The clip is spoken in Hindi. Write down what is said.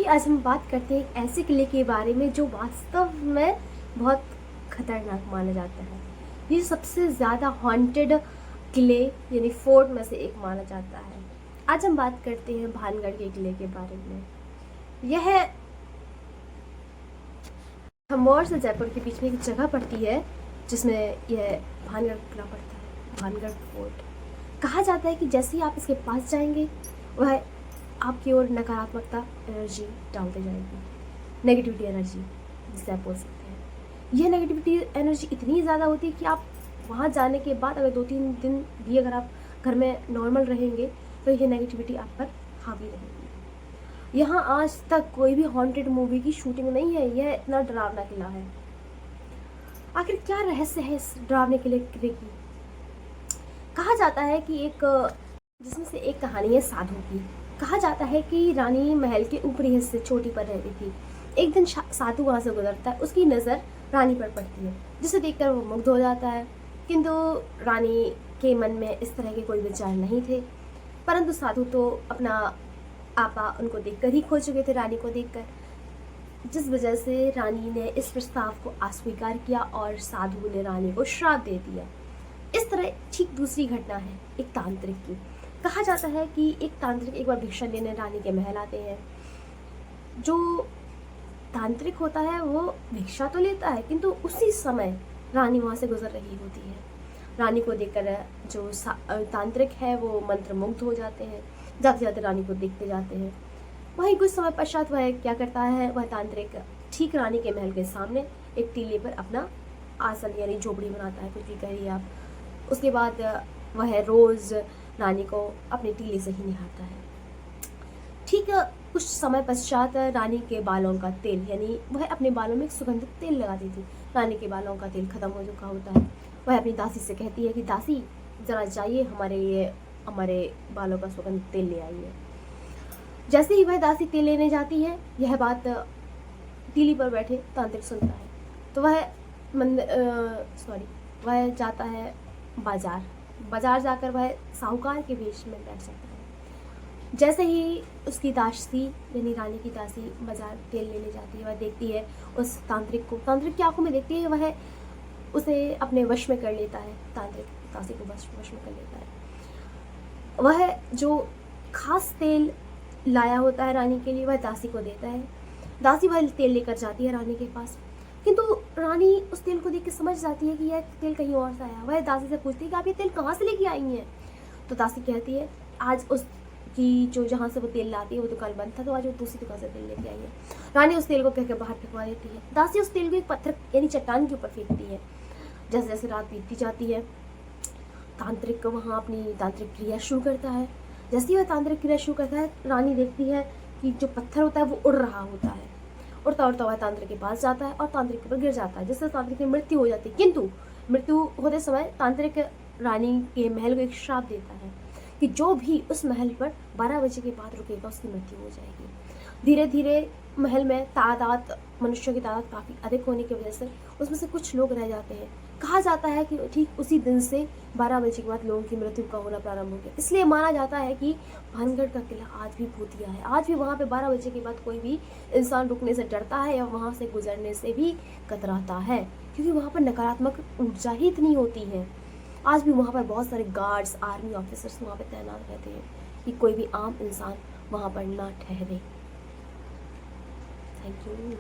आज हम बात करते हैं एक ऐसे किले के बारे में जो वास्तव में बहुत खतरनाक माना जाता है। ये सबसे ज़्यादा हॉन्टेड किले यानी फोर्ट में से एक माना जाता है। आज हम बात करते हैं भानगढ़ के किले के बारे में। यह भरमौर से जयपुर के बीच में एक जगह पड़ती है जिसमें यह भानगढ़ किला पड़ता है, भानगढ़ फोर्ट। कहा जाता है कि जैसे ही आप इसके पास जाएंगे वह आपकी ओर नकारात्मकता एनर्जी डालते जाएगी, नेगेटिविटी एनर्जी जिसे आप बोल सकते हैं। यह नेगेटिविटी एनर्जी इतनी ज़्यादा होती है कि आप वहाँ जाने के बाद अगर 2-3 दिन भी अगर आप घर में नॉर्मल रहेंगे तो यह नेगेटिविटी आप पर हावी रहेगी। यहाँ आज तक कोई भी हॉन्टेड मूवी की शूटिंग नहीं है। यह इतना डरावना किला है। आखिर क्या रहस्य है इस डरावने किले की? कहा जाता है कि जिसमें से एक कहानी है साधु की। कहा जाता है कि रानी महल के ऊपरी हिस्से चोटी पर रहती थी। एक दिन साधु वहाँ से गुजरता है, उसकी नज़र रानी पर पड़ती है, जिसे देखकर वो मुग्ध हो जाता है। किंतु रानी के मन में इस तरह के कोई विचार नहीं थे, परंतु साधु तो अपना आपा उनको देखकर ही खो चुके थे, रानी को देखकर, जिस वजह से रानी ने इस प्रस्ताव को अस्वीकार किया और साधु ने रानी को श्राप दे दिया। इस तरह ठीक दूसरी घटना है एक तांत्रिक की। कहा जाता है कि एक तांत्रिक एक बार भिक्षा लेने रानी के महल आते हैं। जो तांत्रिक होता है वो भिक्षा तो लेता है, किंतु उसी समय रानी वहाँ से गुजर रही होती है। रानी को देखकर जो तांत्रिक है वो मंत्रमुग्ध हो जाते हैं, जाते जाते रानी को देखते जाते हैं। वहीं कुछ समय पश्चात वह क्या करता है, वह तांत्रिक ठीक रानी के महल के सामने एक टीले पर अपना आसन यानी झोपड़ी बनाता है, कुछ भी कहिए आप। उसके बाद वह रोज़ रानी को अपने टीले से ही निहारता है। ठीक कुछ समय पश्चात रानी के बालों का तेल यानी वह अपने बालों में एक सुगंधित तेल लगाती थी। रानी के बालों का तेल खत्म हो चुका होता है। वह अपनी दासी से कहती है कि दासी ज़रा जाइए हमारे बालों का सुगंधित तेल ले आइए। जैसे ही वह दासी तेल लेने जाती है, यह बात टीली पर बैठे तांत्रिक सुनता है, तो वह जाता है बाजार जाकर वह साहूकार के वेश में बैठ जाता है। जैसे ही उसकी दासी यानी रानी की दासी बाजार तेल लेने जाती है, वह देखती है उस तांत्रिक को, तांत्रिक की आंखों में देखती है, वह उसे अपने वश में कर लेता है, तांत्रिक दासी को वश में कर लेता है। वह जो खास तेल लाया होता है रानी के लिए वह दासी को देता है। दासी वह तेल लेकर जाती है रानी के पास, किंतु रानी उस तेल को देख के समझ जाती है कि यह तेल कहीं और से आया। वह दासी से पूछती है कि आप ये तेल कहाँ से लेके आई हैं? तो दासी कहती है आज उसकी जो जहाँ से वो तेल लाती है वो दुकान बंद था, तो आज वो दूसरी दुकान से तेल लेके आई है। रानी उस तेल को कहकर बाहर फेंकवा देती है। दासी उस तेल को एक पत्थर यानी चट्टान के ऊपर फेंकती है। जैसे जैसे रात बीतती जाती है, तांत्रिक वहाँ अपनी तांत्रिक क्रिया शुरू करता है। जैसे ही वह तांत्रिक क्रिया शुरू करता है, रानी देखती है कि जो पत्थर होता है वो उड़ रहा होता है। उड़ता उड़ता वह तांत्रिक के पास जाता है और तांत्रिक के ऊपर गिर जाता है, जिससे तांत्रिक की मृत्यु हो जाती है। किंतु मृत्यु होते समय तांत्रिक रानी के महल को एक श्राप देता है कि जो भी उस महल पर 12 बजे के बाद रुकेगा उसकी मृत्यु हो जाएगी। धीरे धीरे महल में मनुष्यों की तादाद काफ़ी अधिक होने की वजह से उसमें से कुछ लोग रह जाते हैं। कहा जाता है कि ठीक उसी दिन से 12 बजे के बाद लोगों की मृत्यु का होना प्रारंभ हो गया। इसलिए माना जाता है कि भानगढ़ का किला आज भी भूतिया है। आज भी वहाँ पे 12 बजे के बाद कोई भी इंसान रुकने से डरता है या वहाँ से गुजरने से भी कतराता है, क्योंकि वहाँ पर नकारात्मक ऊर्जा ही इतनी होती है। आज भी वहाँ पर बहुत सारे गार्ड्स, आर्मी ऑफिसर्स वहाँ पर तैनात रहते हैं कि कोई भी आम इंसान वहाँ पर ना ठहरे। Thank you.